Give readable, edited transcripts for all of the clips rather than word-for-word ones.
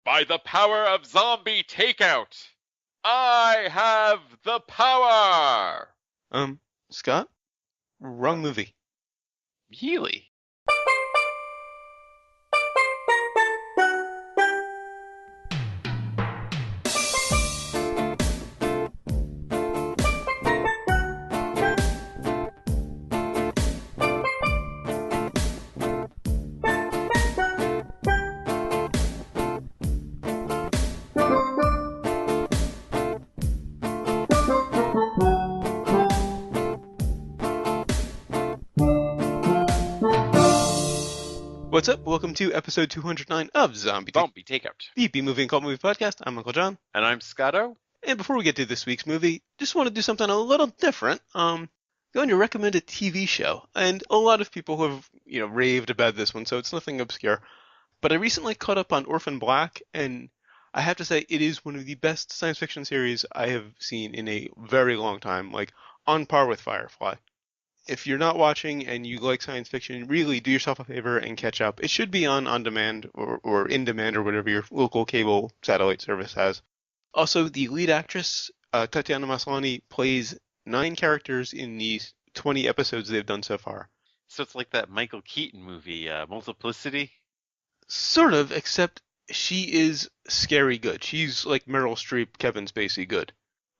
By the power of zombie takeout, I have the power! Scott? Wrong movie. Really? What's up? Welcome to episode 209 of Zombie takeout. the B-Movie and Cult Movie Podcast. I'm Uncle John. And I'm Scotto. And before we get to this week's movie, just want to do something a little different. Going to recommend a TV show. And a lot of people have, raved about this one, so it's nothing obscure. But I recently caught up on Orphan Black, and I have to say it is one of the best science fiction series I have seen in a very long time, like on par with Firefly. If you're not watching and you like science fiction, really do yourself a favor and catch up. It should be on demand or in demand or whatever your local cable satellite service has. Also, the lead actress, Tatiana Maslany, plays 9 characters in these 20 episodes they've done so far. So it's like that Michael Keaton movie, Multiplicity? Sort of, except she is scary good. She's like Meryl Streep, Kevin Spacey good.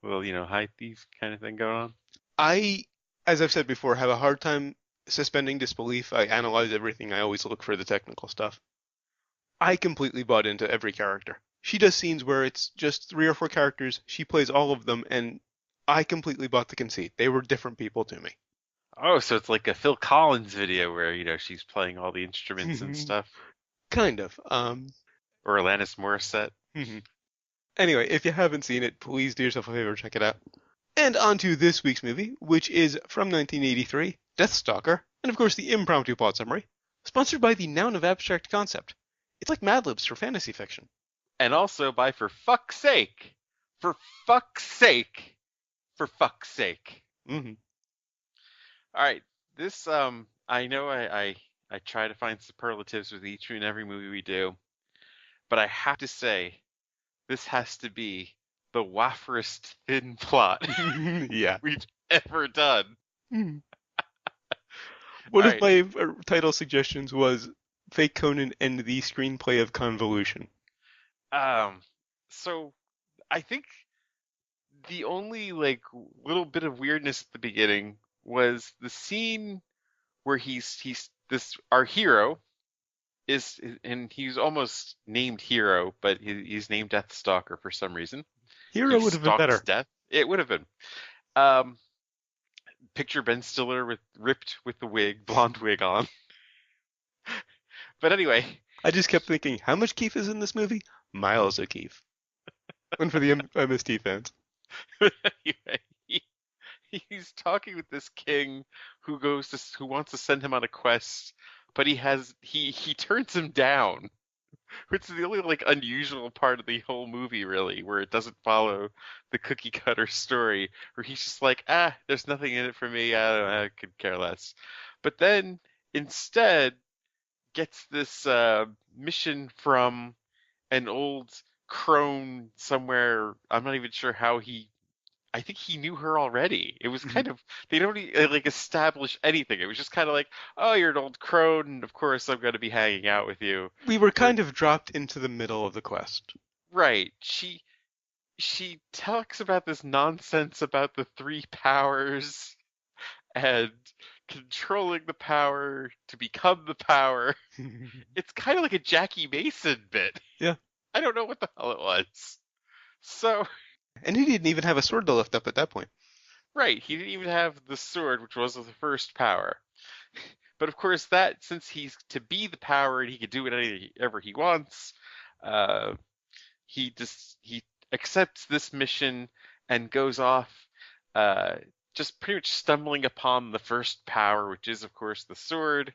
Well, high thief kind of thing going on. As I've said before, have a hard time suspending disbelief. I analyze everything. I always look for the technical stuff. I completely bought into every character. She does scenes where it's just 3 or 4 characters. She plays all of them, and I completely bought the conceit. They were different people to me. Oh, so it's like a Phil Collins video where, she's playing all the instruments and stuff. Kind of. Or Alanis Morissette. Anyway, if you haven't seen it, please do yourself a favor, check it out. And on to this week's movie, which is from 1983, Deathstalker, and of course the impromptu plot summary, sponsored by the Noun of Abstract Concept. It's like Mad Libs for fantasy fiction. And also by For Fuck's Sake. For fuck's sake. For fuck's sake. All right. This, I know I try to find superlatives with each and every movie we do, but I have to say, this has to be the wafferest thin plot Yeah. we've ever done. One of my title suggestions was Fake Conan and the Screenplay of Convolution. So I think the only little bit of weirdness at the beginning was the scene where our hero is, and he's almost named Hero, but he's named Deathstalker for some reason. Hero would have been better. Death. It would have been. Picture Ben Stiller ripped with the blonde wig on. But anyway. I just kept thinking, how much Keef is in this movie? Miles O'Keefe. One for the MST fans. Anyway, he's talking with this king who wants to send him on a quest, but he turns him down. Which is the only unusual part of the whole movie, really, where it doesn't follow the cookie cutter story, where he's just like, there's nothing in it for me. I could care less. But then instead gets this mission from an old crone somewhere. I'm not even sure how I think he knew her already. It was kind of, they don't establish anything. It was just kind of like, oh, you're an old crone, and of course I'm going to be hanging out with you. We were kind of dropped into the middle of the quest. Right. She talks about this nonsense about the 3 powers and controlling the power to become the power. It's kind of like a Jackie Mason bit. Yeah. I don't know what the hell it was. So... And he didn't even have a sword to lift up at that point. Right, he didn't even have the sword, which was the first power. But of course, since he's to be the power and he can do whatever he wants, he accepts this mission and goes off, just pretty much stumbling upon the first power, which is of course the sword.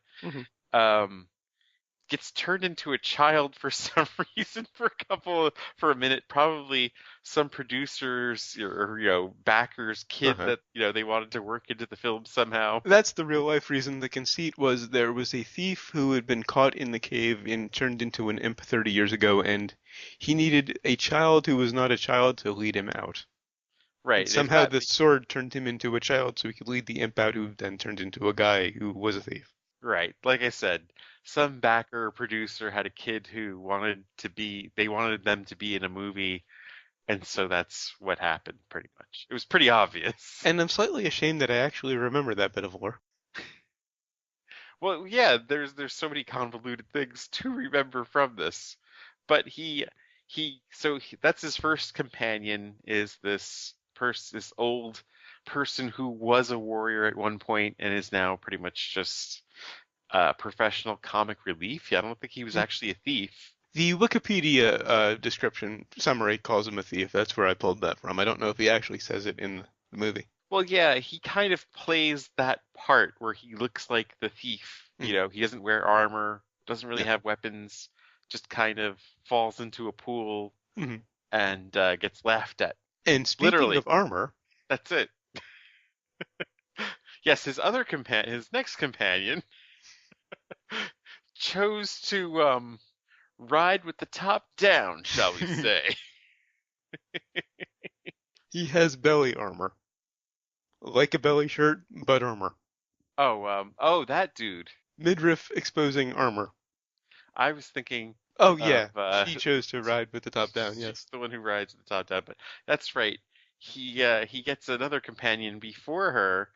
gets turned into a child for some reason for a minute. Probably some producers or backers kid Uh-huh. that they wanted to work into the film somehow. That's the real life reason. The conceit was there was a thief who had been caught in the cave and turned into an imp 30 years ago, and he needed a child who was not a child to lead him out. And Right. They've somehow got the sword turned him into a child so he could lead the imp out, who then turned into a guy who was a thief. right. Like I said, some backer or producer had a kid who they wanted them to be in a movie, and so that's what happened pretty much. It was pretty obvious. And I'm slightly ashamed that I actually remember that bit of lore. Well, yeah, there's so many convoluted things to remember from this. But that's his first companion is this old person who was a warrior at one point and is now pretty much just professional comic relief. Yeah, I don't think he was actually a thief. The Wikipedia description summary calls him a thief. That's where I pulled that from. I don't know if he actually says it in the movie. Well, yeah, he kind of plays that part where he looks like the thief. Mm, He doesn't wear armor, doesn't really yeah. have weapons, just kind of falls into a pool Mhm. and gets laughed at. And speaking Literally, of armor, that's it. Yes, his next companion, chose to ride with the top down, shall we say? he has belly armor. Like a belly shirt, but armor. Oh, that dude. Midriff exposing armor. I was thinking Oh of yeah, he chose to ride with the top down, yes. just the one who rides at the top down, but that's right. He gets another companion before her,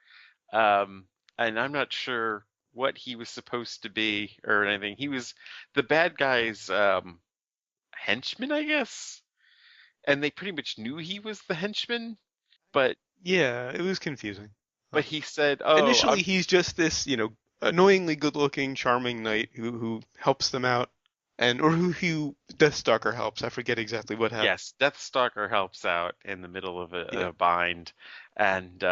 um, and I'm not sure what he was supposed to be or anything. He was the bad guy's henchman, I guess, and they pretty much knew he was the henchman, but Yeah, it was confusing. but he said, "Oh, Initially he's just this, annoyingly good-looking, charming knight who helps them out, and or who Deathstalker helps. I forget exactly what happened. yes, Deathstalker helps out in the middle of Yeah. a bind, and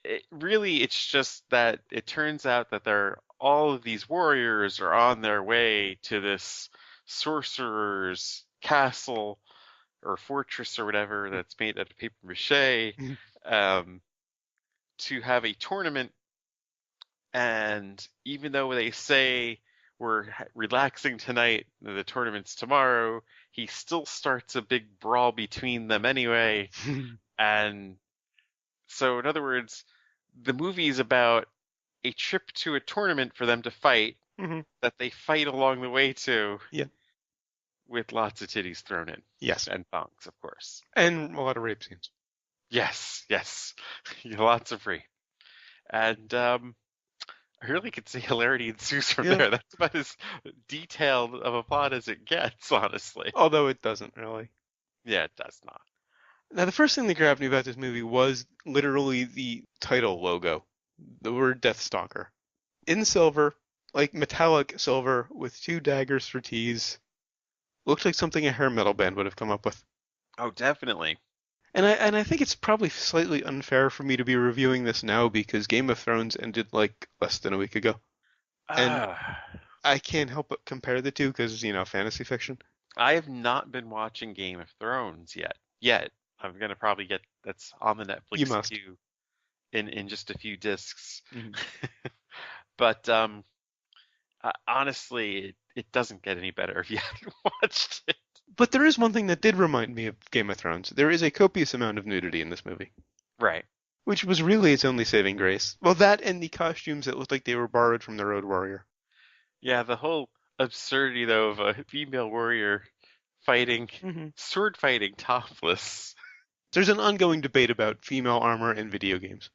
it's just that it turns out that all of these warriors are on their way to this sorcerer's castle or fortress or whatever that's made out of paper mache, um, to have a tournament. And even though they say we're relaxing tonight, the tournament's tomorrow, he still starts a big brawl between them anyway. And so, in other words, the movie is about a trip to a tournament for them to fight Mhm. that they fight along the way to, Yeah. with lots of titties thrown in Yes. and thongs, of course. And a lot of rape scenes. Yes, yes, lots of rape. And I really could say hilarity ensues from Yeah. there. That's about as detailed of a plot as it gets, honestly. Although it doesn't really. Yeah, it does not. Now, the first thing that grabbed me about this movie was literally the title logo, the word Deathstalker. In silver, like metallic silver, with two daggers for T's. Looked like something a hair metal band would have come up with. Oh, definitely. And I think it's probably slightly unfair for me to be reviewing this now because Game of Thrones ended like less than a week ago. And I can't help but compare the two because, fantasy fiction. I have not been watching Game of Thrones yet. I'm gonna probably get that's on the You Netflix must. queue in just a few discs. Mhm. But honestly, it doesn't get any better if you haven't watched it. But there is one thing that did remind me of Game of Thrones. There is a copious amount of nudity in this movie, Right. which was really its only saving grace. Well, that and the costumes that looked like they were borrowed from the Road Warrior. Yeah, the whole absurdity though of a female warrior sword fighting topless. There's an ongoing debate about female armor in video games,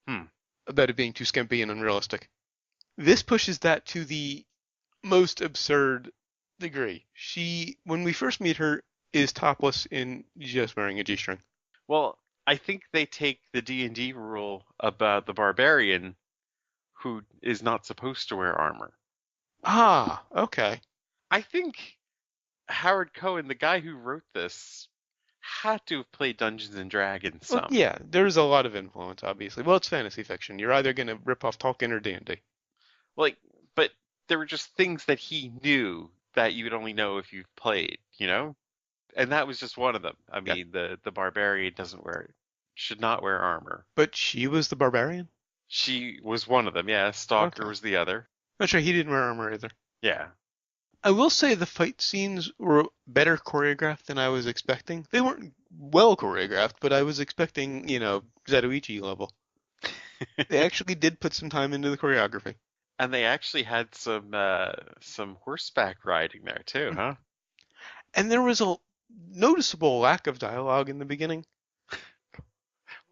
Hmm. about it being too skimpy and unrealistic. This pushes that to the most absurd degree. She, when we first meet her, is topless in just wearing a G-string. Well, I think they take the D&D rule about the barbarian who is not supposed to wear armor. Ah, okay. I think Howard Cohen, the guy who wrote this, had to have played Dungeons and Dragons Well, some. yeah, there's a lot of influence, obviously. Well, it's fantasy fiction. You're either going to rip off Tolkien or D&D. Like, but there were just things that he knew that you would only know if you've played, you know? And that was just one of them. I Yeah. mean, the barbarian should not wear armor. But she was the barbarian? She was one of them, yeah. Stalker Okay. was the other. Not sure he didn't wear armor either. Yeah. I will say the fight scenes were better choreographed than I was expecting. They weren't well choreographed, but I was expecting, Zatoichi level. They actually did put some time into the choreography. And they actually had some horseback riding there too, huh? And there was a noticeable lack of dialogue in the beginning.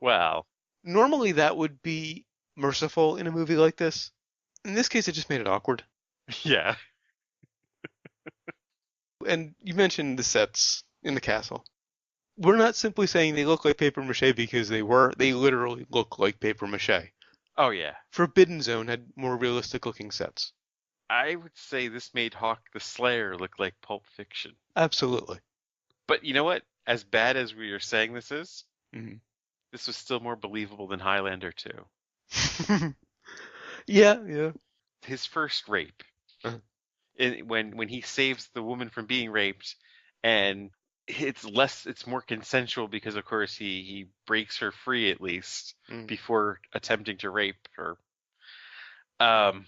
Well, Normally that would be merciful in a movie like this. In this case, it just made it awkward. yeah. And you mentioned the sets in the castle. We're not simply saying they look like paper mache because they were. They literally look like paper mache. Oh yeah. Forbidden Zone had more realistic looking sets. I would say this made Hawk the Slayer look like Pulp Fiction. Absolutely. But you know what? As bad as we are saying this is, Mhm. this was still more believable than Highlander 2. Yeah, yeah. His first rape, Uh, when he saves the woman from being raped, and it's more consensual because of course he breaks her free at least mm. before attempting to rape her. Um,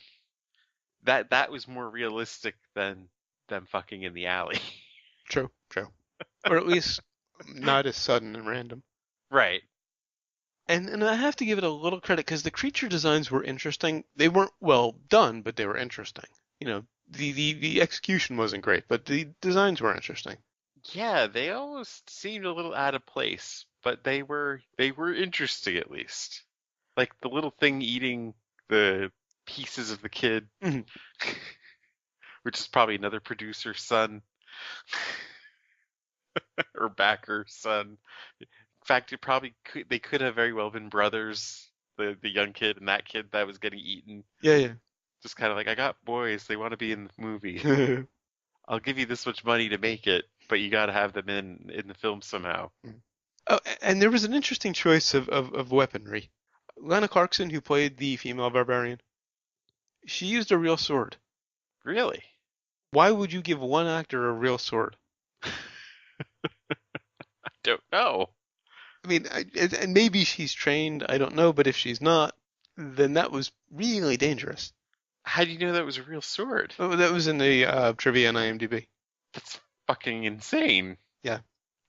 that was more realistic than them fucking in the alley. True, true. Or at least not as sudden and random. Right. And I have to give it a little credit because the creature designs were interesting. They weren't well done, but they were interesting. The execution wasn't great, but the designs were interesting. Yeah, they almost seemed a little out of place, but they were interesting at least. Like the little thing eating the pieces of the kid, Mhm. which is probably another producer's son or backer's son. In fact, they could have very well been brothers. The young kid and that kid that was getting eaten. Yeah, Just kind of like, I got boys, they want to be in the movie. yeah. I'll give you this much money to make it, but you got to have them in the film somehow. Oh, and there was an interesting choice of weaponry. Lana Clarkson, who played the female barbarian, she used a real sword. Really? Why would you give one actor a real sword? Don't know. I mean, and maybe she's trained, I don't know, but if she's not, then that was really dangerous. How do you know that was a real sword? Oh, that was in the trivia on IMDb. That's fucking insane. Yeah.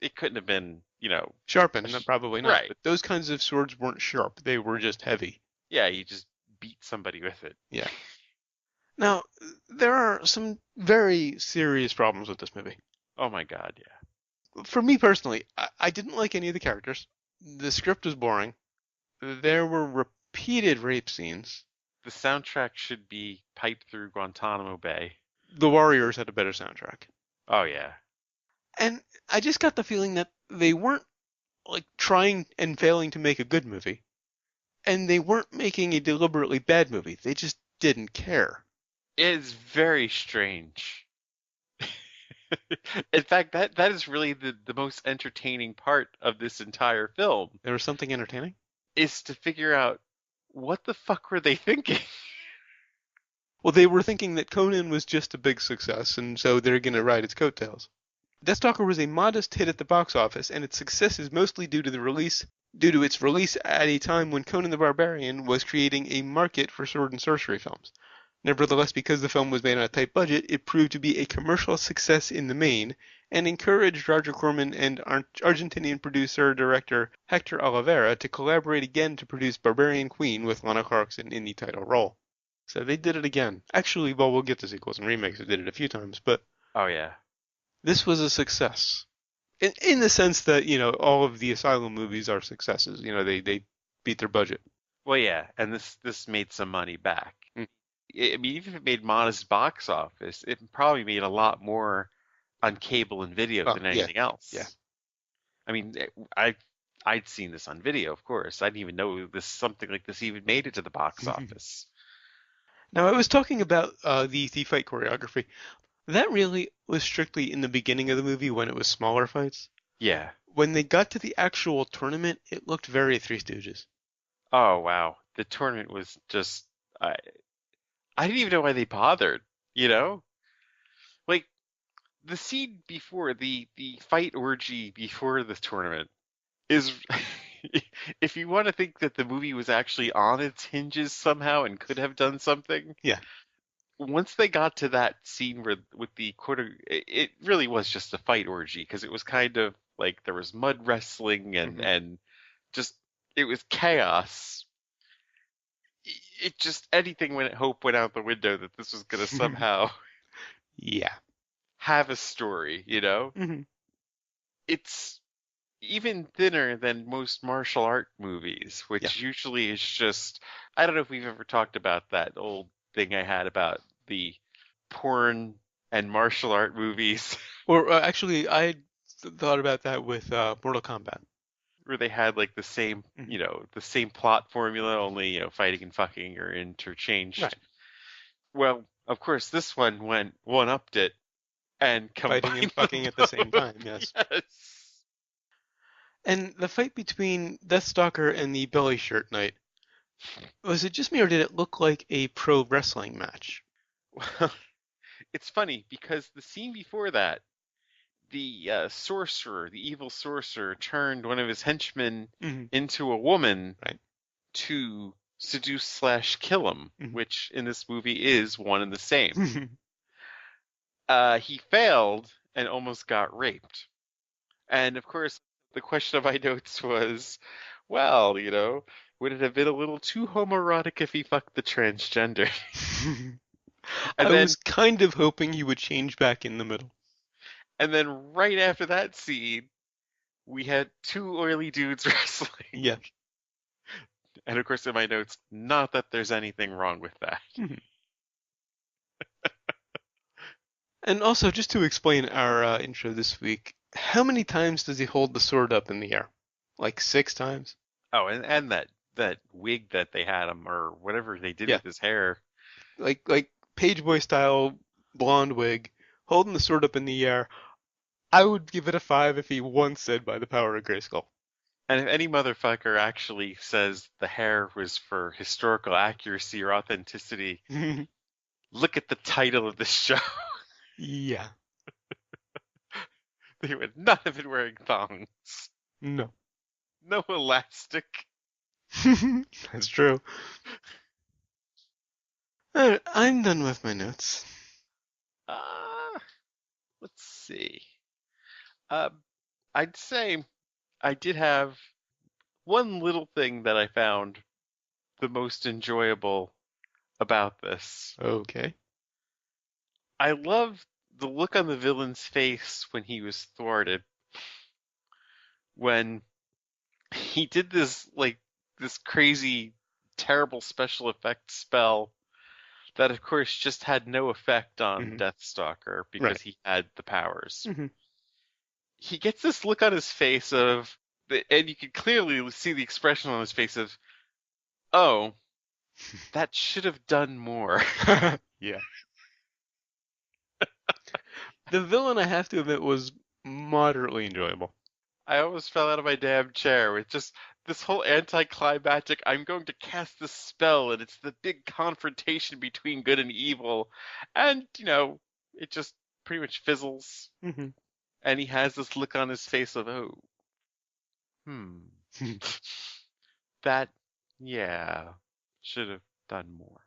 It couldn't have been, Sharpened, probably not. right. But those kinds of swords weren't sharp. They were just heavy. Yeah, you just beat somebody with it. Yeah. Now, there are some very serious problems with this movie. Oh my God, yeah. For me personally, I didn't like any of the characters. The script was boring. There were repeated rape scenes. The soundtrack should be piped through Guantanamo Bay. The Warriors had a better soundtrack. Oh yeah. And I just got the feeling that they weren't like trying and failing to make a good movie. And they weren't making a deliberately bad movie. They just didn't care. It's very strange. In fact, that is really the most entertaining part of this entire film There was something entertaining. is to figure out what the fuck were they thinking? Well, they were thinking that Conan was just a big success, and so they're going to ride its coattails. Deathstalker was a modest hit at the box office, and its success is mostly due to its release at a time when Conan the Barbarian was creating a market for sword and sorcery films. Nevertheless, because the film was made on a tight budget, it proved to be a commercial success in the main, and encouraged Roger Corman and Argentinian producer-director Hector Oliveira to collaborate again to produce Barbarian Queen with Lana Clarkson in the title role. So they did it again. Actually, well, we'll get to sequels and remakes. They did it a few times, but Oh yeah. this was a success. In the sense that, all of the Asylum movies are successes. They beat their budget. Well, yeah, and this made some money back. Mm. I mean, even if it made modest box office, it probably made a lot more on cable and video than anything else. Yeah. I mean, I'd seen this on video, of course. I didn't even know something like this even made it to the box office. Now, I was talking about the fight choreography. That really was strictly in the beginning of the movie when it was smaller fights. Yeah. When they got to the actual tournament, it looked very Three Stooges. Oh wow, the tournament was just. I didn't even know why they bothered, you know? Like the scene before the fight orgy before the tournament is if you want to think that the movie was actually on its hinges somehow and could have done something, Yeah. once they got to that scene where with the quarter, it really was just a fight orgy because it was kind of like there was mud wrestling Hmm. and just it was chaos. It just anything went hope went out the window that this was gonna somehow Yeah. have a story, you know? Hmm. It's even thinner than most martial art movies, Yeah. which usually is just I don't know if we've ever talked about that old thing I had about the porn and martial art movies Or actually, I thought about that with Mortal Kombat. where they had like the same, Hmm. the same plot formula, only, fighting and fucking are interchanged. Right. Well, of course, this one went one upped it and Fighting and combined them fucking at the same both. time, yes. Yes. And the fight between Deathstalker and the belly shirt knight, was it just me or did it look like a pro wrestling match? Well, it's funny because the scene before that, the sorcerer, the evil sorcerer, turned one of his henchmen Hmm. into a woman Right. to seduce slash kill him, Hmm. which in this movie is one and the same. He failed and almost got raped. And of course, the question of my notes was, well, would it have been a little too homoerotic if he fucked the transgender? And I was then, kind of hoping he would change back in the middle. and then right after that scene, we had two oily dudes wrestling. Yeah. And of course, in my notes, not that there's anything wrong with that. Mhm. And also, just to explain our intro this week, how many times does he hold the sword up in the air? Like 6 times? Oh, and that wig that they had him, or whatever they did Yeah. with his hair. Like page boy style blonde wig, holding the sword up in the air. I would give it a 5 if he once said by the power of Grayskull. And if any motherfucker actually says the hair was for historical accuracy or authenticity, look at the title of the show. Yeah. They would not have been wearing thongs. No. No elastic. That's true. Alright, I'm done with my notes. Uh, let's see. Uh, I'd say I did have one little thing that I found the most enjoyable about this. Okay. I love the look on the villain's face when he was thwarted, when he did this crazy, terrible special effect spell that, of course, just had no effect on Hmm. Deathstalker Right. because he had the powers. Hmm. He gets this look on his face of, and you can clearly see the expression on his face of, oh, that should have done more. Yeah. The villain, I have to admit, was moderately enjoyable. I almost fell out of my damn chair with just this whole anticlimactic, I'm going to cast this spell, and it's the big confrontation between good and evil. And, it just pretty much fizzles. Hmm. And he has this look on his face of, oh, hmm, that, yeah, should have done more.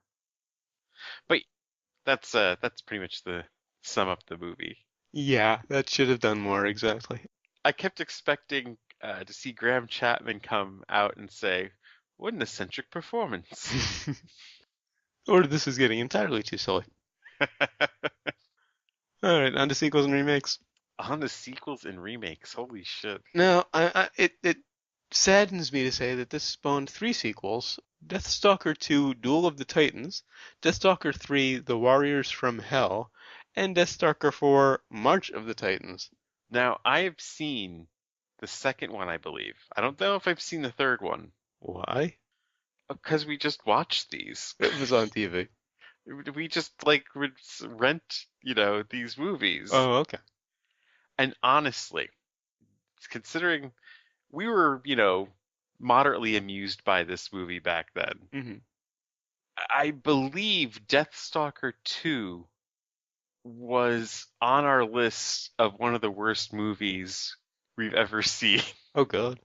But that's pretty much the sum up the movie. Yeah, that should have done more, exactly. I kept expecting to see Graham Chapman come out and say, "What an eccentric performance!" Or this is getting entirely too silly. Alright, on to sequels and remakes. On the sequels and remakes, holy shit! Now, it saddens me to say that this spawned 3 sequels: Deathstalker 2, Duel of the Titans, Deathstalker 3, The Warriors from Hell, and Deathstalker 4, March of the Titans. Now I've seen the second one, I believe. I don't know if I've seen the third one Why? because we just watched these. It was on TV. We just would rent, these movies. Oh, okay. And honestly, considering we were, moderately amused by this movie back then. Hmm. I believe Deathstalker 2 was on our list of one of the worst movies we've ever seen. Oh God.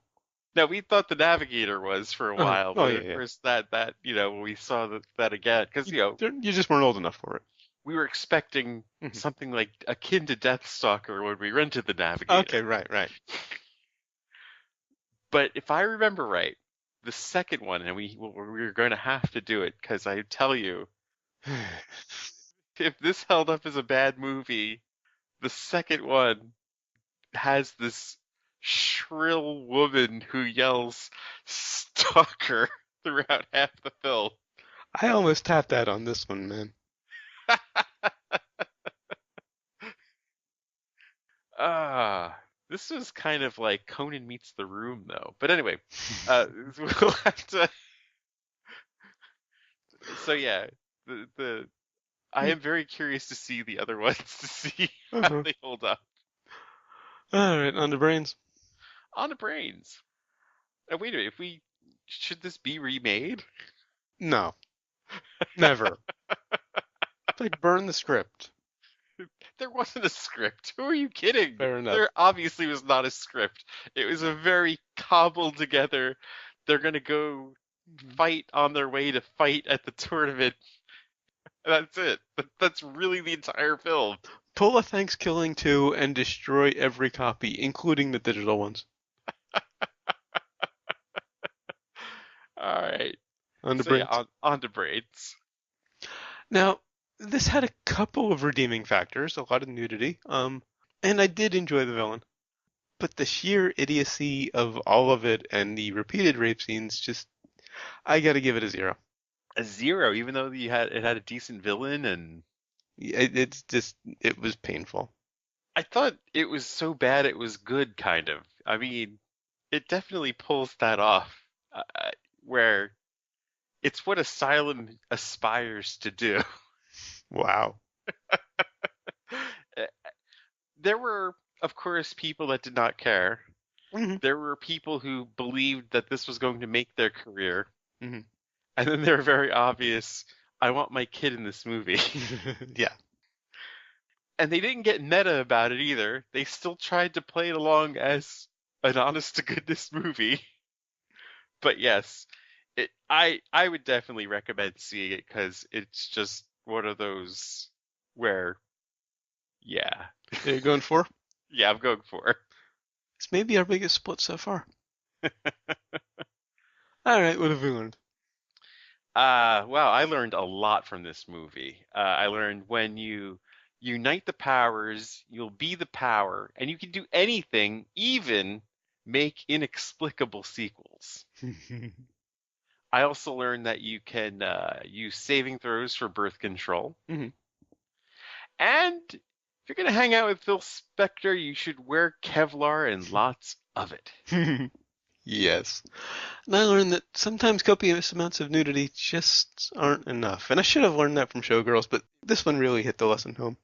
Now we thought The Navigator was for a Uh-huh. while, Oh but yeah, of yeah. course when we saw that again, because You just weren't old enough for it. we were expecting Mhm. something like akin to Deathstalker when we rented The Okay, Navigator. right, right. But if I remember right, the second one, and we were going to have to do it because I tell you, if this held up as a bad movie, the second one has this shrill woman who yells "stalker" throughout half the film. I almost tapped that on this one, man. Ah, this was kind of like Conan meets the Room, though. But anyway, we'll have to. So yeah, the I am very curious to see the other ones to see how Uh-huh. they hold up All right, on the brains. on the brains. Wait a minute, if we should this be remade? No, never. Like burn the script. There wasn't a script. Who are you kidding? Fair enough. There obviously was not a script. It was a very cobbled together. They're gonna go fight on their way to fight at the tournament. That's it. That's really the entire film. Pull a Thanksgiving 2 and destroy every copy, including the digital ones. All right. On the So yeah, brains. on to braids. Now, this had a couple of redeeming factors, a lot of nudity, and I did enjoy the villain. But the sheer idiocy of all of it and the repeated rape scenes, just, I gotta give it a 0. A 0, even though it had a decent villain, and It was painful. I thought it was so bad it was good, kind of. I mean, it definitely pulls that off, where it's what Asylum aspires to do. Wow. There were, of course, people that did not care. Hmm. There were people who believed that this was going to make their career. Hmm. And then they were very obvious, I want my kid in this movie. Yeah. And they didn't get meta about it either. They still tried to play it along as an honest to goodness movie. But yes, I would definitely recommend seeing it because it's just one of those where, yeah. You're going for? Yeah, I'm going for it. It's maybe our biggest split so far. All right, what have we learned? Wow, I learned a lot from this movie. I learned when you unite the powers, you'll be the power, and you can do anything, even make inexplicable sequels. I also learned that you can use saving throws for birth control. Hmm. And if you're going to hang out with Phil Spector, you should wear Kevlar and lots of it. Yes. And I learned that sometimes copious amounts of nudity just aren't enough. And I should have learned that from Showgirls, but this one really hit the lesson home.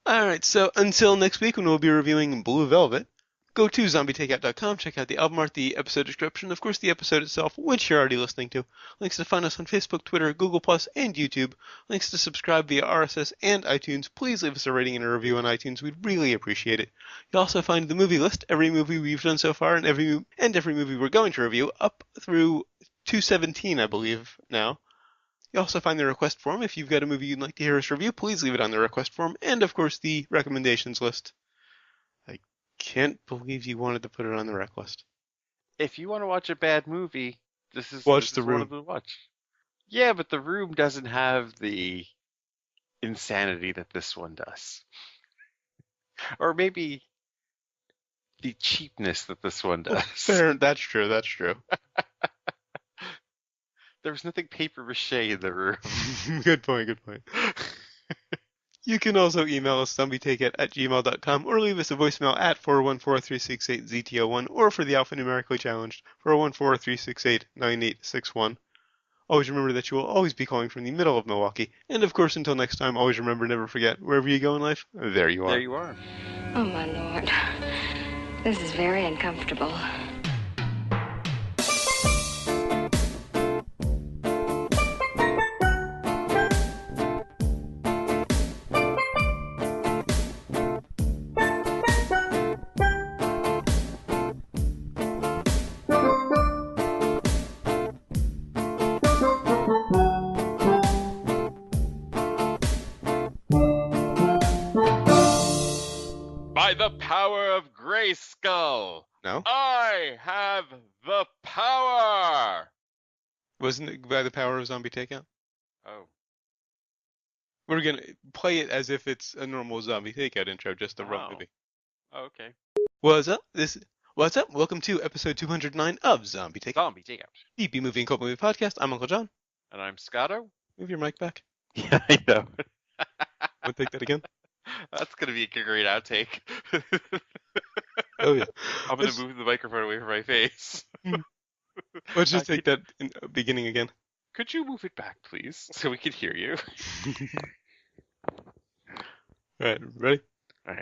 Alright, so until next week when we'll be reviewing Blue Velvet, go to zombietakeout.com, check out the album art, the episode description, of course the episode itself, which you're already listening to, links to find us on Facebook, Twitter, Google+, and YouTube, links to subscribe via RSS and iTunes. Please leave us a rating and a review on iTunes, we'd really appreciate it. You'll also find the movie list, every movie we've done so far, and every movie we're going to review, up through 217, I believe, now. You'll also find the request form. If you've got a movie you'd like to hear us review, please leave it on the request form, and of course the recommendations list. I can't believe you wanted to put it on the rec list. If you want to watch a bad movie, Watch this The is one Room. of the watch. Yeah, but The Room doesn't have the insanity that this one does. Or maybe the cheapness that this one does. Fair, that's true, that's true. There was nothing paper mache in The Room. Good point, good point. You can also email us zombietakeout@gmail.com or leave us a voicemail at 414-368-ZTO1 or for the alphanumerically challenged 414-368-9861. Always remember that you will always be calling from the middle of Milwaukee. And of course, until next time, always remember, never forget, wherever you go in life, there you are. There you are. Oh, my lord. This is very uncomfortable. By the power of Grayskull, No? I have the power! Wasn't it by the power of zombie takeout? Oh. We're gonna play it as if it's a normal zombie takeout intro, just a rum Oh. movie. Okay. What's up? What's up? Welcome to episode 209 of Zombie Takeout, Zombie takeout. DP Movie and Cult Movie Podcast. I'm Uncle John. And I'm Scotto. Move your mic back. Yeah, I know. Want to take that again? That's going to be a great outtake. Oh yeah. I'm going to move the microphone away from my face. Let's just take that in beginning again. Could you move it back, please, so we can hear you? All right, ready?